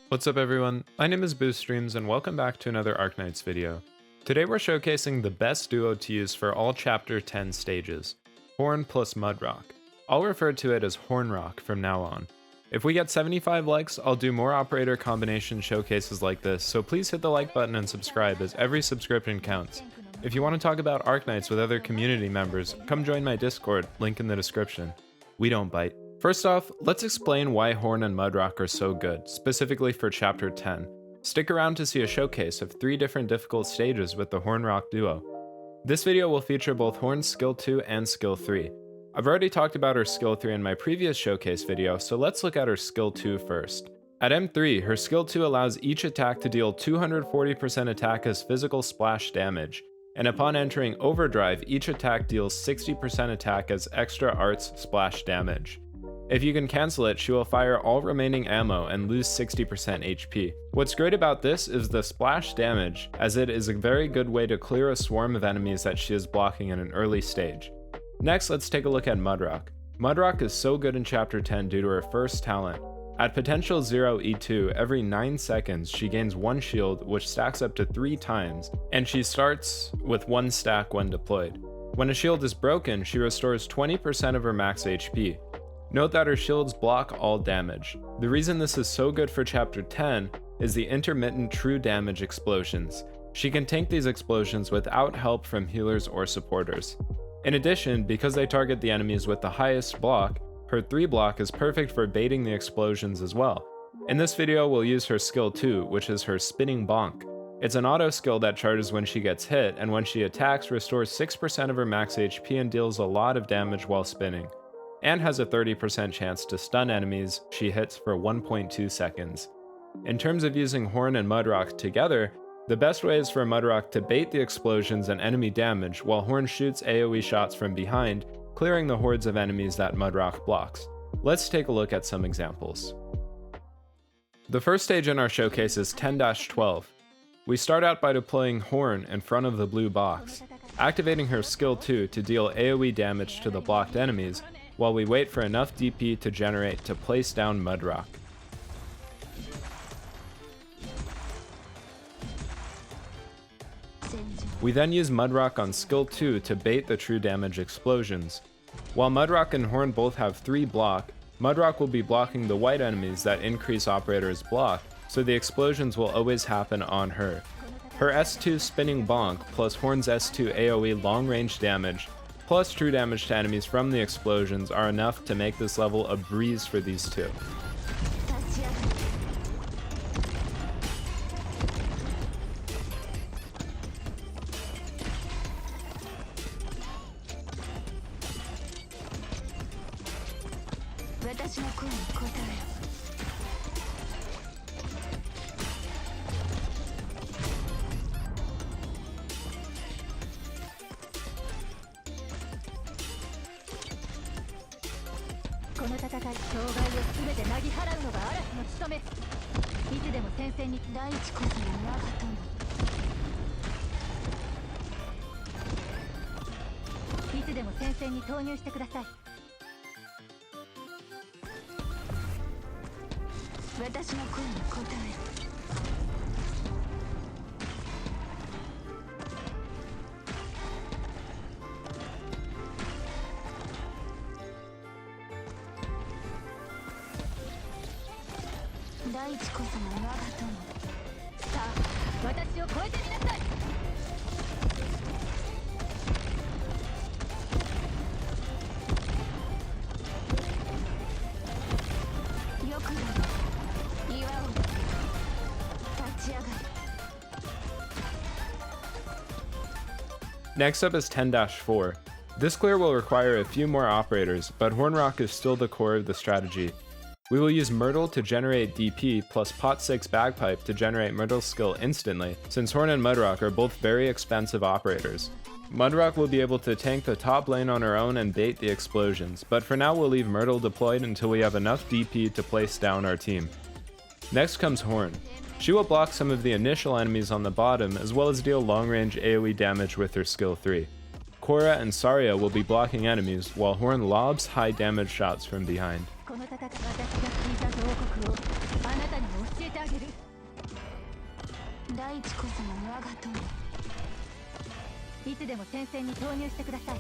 What's up everyone, my name is BoostStreams and welcome back to another Arknights video. Today we're showcasing the best duo to use for all chapter 10 stages, Horn plus Mudrock. I'll refer to it as Hornrock from now on. If we get 75 likes, I'll do more operator combination showcases like this, so please hit the like button and subscribe as every subscription counts. If you want to talk about Arknights with other community members, come join my Discord, link in the description. We don't bite. First off, let's explain why Horn and Mudrock are so good, specifically for Chapter 10. Stick around to see a showcase of 3 different difficult stages with the Hornrock duo. This video will feature both Horn's Skill 2 and Skill 3. I've already talked about her Skill 3 in my previous showcase video, so let's look at her Skill 2 first. At M3, her Skill 2 allows each attack to deal 240% attack as physical splash damage, and upon entering Overdrive, each attack deals 60% attack as extra arts splash damage. If you can cancel it, she will fire all remaining ammo and lose 60% HP. What's great about this is the splash damage, as it is a very good way to clear a swarm of enemies that she is blocking in an early stage. Next, let's take a look at Mudrock. Mudrock is so good in Chapter 10 due to her first talent. At potential 0 E2, every 9 seconds she gains 1 shield, which stacks up to 3 times, and she starts with 1 stack when deployed. When a shield is broken, she restores 20% of her max HP. Note that her shields block all damage. The reason this is so good for Chapter 10 is the intermittent true damage explosions. She can tank these explosions without help from healers or supporters. In addition, because they target the enemies with the highest block, her 3 block is perfect for baiting the explosions as well. In this video, we'll use her Skill 2, which is her Spinning Bonk. It's an auto skill that charges when she gets hit, and when she attacks, restores 6% of her max HP and deals a lot of damage while spinning, and has a 30% chance to stun enemies she hits for 1.2 seconds. In terms of using Horn and Mudrock together, the best way is for Mudrock to bait the explosions and enemy damage, while Horn shoots AoE shots from behind, clearing the hordes of enemies that Mudrock blocks. Let's take a look at some examples. The first stage in our showcase is 10-12. We start out by deploying Horn in front of the blue box, activating her Skill 2 to deal AoE damage to the blocked enemies, while we wait for enough DP to generate to place down Mudrock. We then use Mudrock on Skill 2 to bait the true damage explosions. While Mudrock and Horn both have 3 block, Mudrock will be blocking the white enemies that increase Operator's block, so the explosions will always happen on her. Her S2 Spinning Bonk plus Horn's S2 AoE long range damage plus true damage to enemies from the explosions are enough to make this level a breeze for these two. Next up is 10-4. This clear will require a few more operators, but Hornrock is still the core of the strategy. We will use Myrtle to generate DP plus Pot 6 Bagpipe to generate Myrtle's skill instantly, since Horn and Mudrock are both very expensive operators. Mudrock will be able to tank the top lane on her own and bait the explosions, but for now we'll leave Myrtle deployed until we have enough DP to place down our team. Next comes Horn. She will block some of the initial enemies on the bottom, as well as deal long-range AoE damage with her Skill 3. Korra and Saria will be blocking enemies, while Horn lobs high damage shots from behind. この戦い私が聞いた報告をあなたに教えてあげる大地こそが我が友。いつでも戦線に投入してください。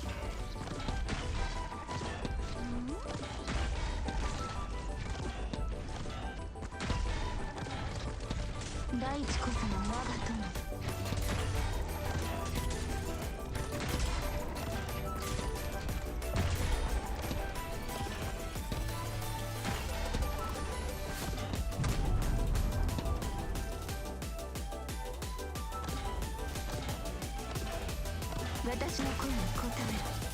大地こそが我が友。私の声に応えろ。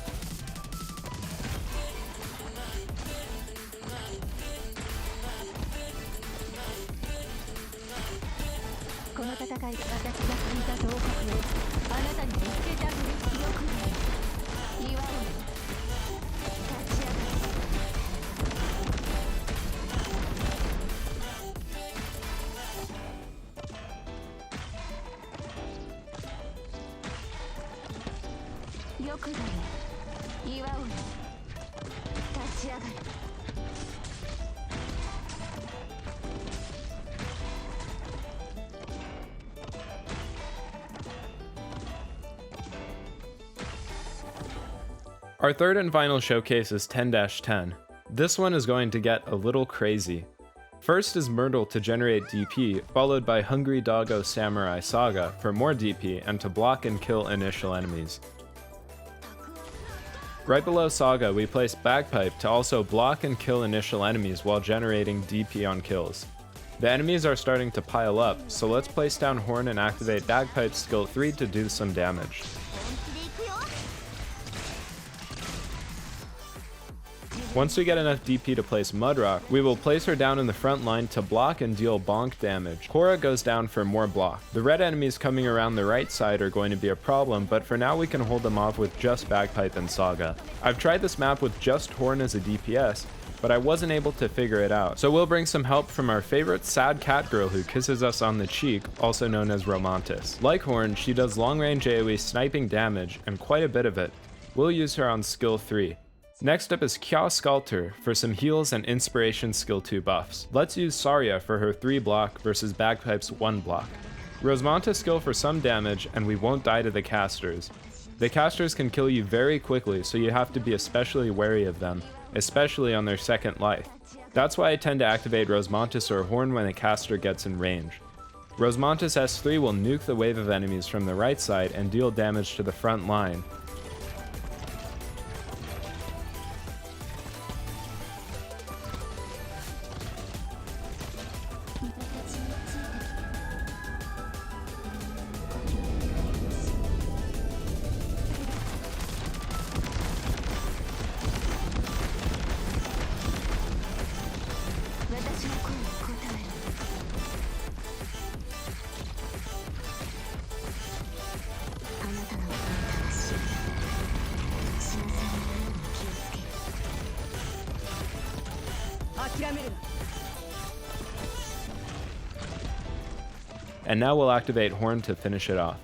この戦いで私が引いた頭角をあなたに見つけてあげる。よくない岩を立ち上がる。よくない岩を立ち上がる。Our third and final showcase is 10-10. This one is going to get a little crazy. First is Myrtle to generate DP, followed by Hungry Doggo Samurai Saga for more DP and to block and kill initial enemies. Right below Saga, we place Bagpipe to also block and kill initial enemies while generating DP on kills. The enemies are starting to pile up, so let's place down Horn and activate Bagpipe's skill 3 to do some damage. Once we get enough DP to place Mudrock, we will place her down in the front line to block and deal bonk damage. Korra goes down for more block. The red enemies coming around the right side are going to be a problem, but for now we can hold them off with just Bagpipe and Saga. I've tried this map with just Horn as a DPS, but I wasn't able to figure it out. So we'll bring some help from our favorite sad cat girl who kisses us on the cheek, also known as Romantis. Like Horn, she does long range AoE sniping damage, and quite a bit of it. We'll use her on skill 3. Next up is Kya Sculptor for some heals and inspiration skill 2 buffs. Let's use Saria for her 3 block versus Bagpipe's 1 block. Rosemanta's skill for some damage, and we won't die to the casters. The casters can kill you very quickly, so you have to be especially wary of them, especially on their second life. That's why I tend to activate Rosemantis or Horn when a caster gets in range. Rosemantis S3 will nuke the wave of enemies from the right side and deal damage to the front line. And now we'll activate Horn to finish it off.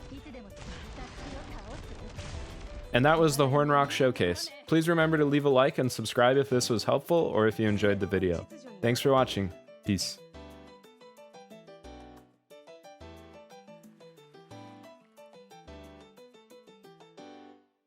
And that was the Hornrock Showcase. Please remember to leave a like and subscribe if this was helpful or if you enjoyed the video. Thanks for watching. Peace.